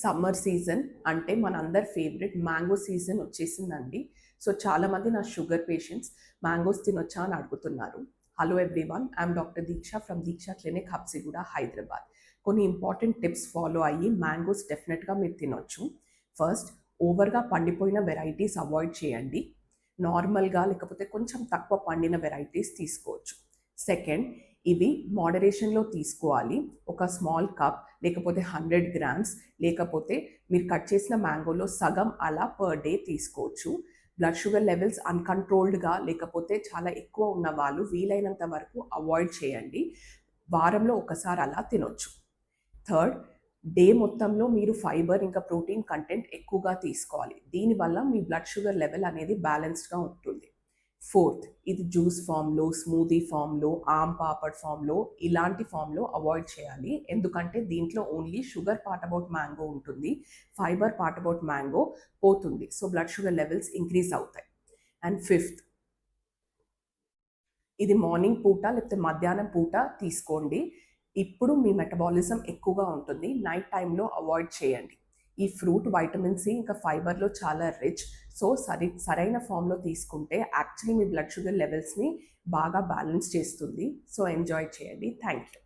Summer season అంటే మనందరి favourite mango season వచ్చేసిందండి. సో చాలామంది నా షుగర్ పేషెంట్స్ మ్యాంగోస్ తినొచ్చా అని అడుగుతున్నారు. Hello everyone, I'm doctor Deeksha from Deeksha clinic, Habsiguda, Hyderabad. కొన్ని ఇంపార్టెంట్ టిప్స్ ఫాలో అయ్యి మ్యాంగోస్ డెఫినెట్గా మీరు తినొచ్చు. ఫస్ట్, ఓవర్గా పండిపోయిన వెరైటీస్ అవాయిడ్ చేయండి. నార్మల్గా లేకపోతే కొంచెం తక్కువ పండిన వెరైటీస్ తీసుకోవచ్చు. సెకండ్, ఇవి మోడరేషన్లో తీసుకోవాలి. ఒక స్మాల్ కప్ లేకపోతే 100 గ్రామ్స్ లేకపోతే మీరు కట్ చేసిన మ్యాంగోలో సగం అలా పర్ డే తీసుకోవచ్చు. బ్లడ్ షుగర్ లెవెల్స్ అన్కంట్రోల్డ్గా లేకపోతే చాలా ఎక్కువ ఉన్న వాళ్ళు వీలైనంత వరకు అవాయిడ్ చేయండి. వారంలో ఒకసారి అలా తినొచ్చు. థర్డ్, డే మొత్తంలో మీరు ఫైబర్ ఇంకా ప్రోటీన్ కంటెంట్ ఎక్కువగా తీసుకోవాలి. దీనివల్ల మీ బ్లడ్ షుగర్ లెవెల్ అనేది బ్యాలెన్స్డ్గా ఉంటుంది. ఫోర్త్, ఇది జ్యూస్ ఫామ్లో, స్మూదీ ఫామ్లో, ఆమ్ పాపడ్ ఫామ్లో ఇలాంటి ఫామ్లో అవాయిడ్ చేయాలి. ఎందుకంటే దీంట్లో only sugar part about mango ఉంటుంది, ఫైబర్ పార్ట్ అబౌట్ మ్యాంగో పోతుంది. So blood sugar levels increase అవుతాయి. అండ్ ఫిఫ్త్, ఇది మార్నింగ్ పూట లేకపోతే మధ్యాహ్నం పూట తీసుకోండి. ఇప్పుడు మీ మెటబాలిజం ఎక్కువగా ఉంటుంది. నైట్ టైంలో అవాయిడ్ చేయండి. ఈ ఫ్రూట్ వైటమిన్ సి ఇంకా ఫైబర్లో చాలా రిచ్. సో సరైన ఫామ్లో తీసుకుంటే యాక్చువల్లీ మీ బ్లడ్ షుగర్ లెవెల్స్ని బాగా బ్యాలెన్స్ చేస్తుంది. సో ఎంజాయ్ చేయండి. Thank you.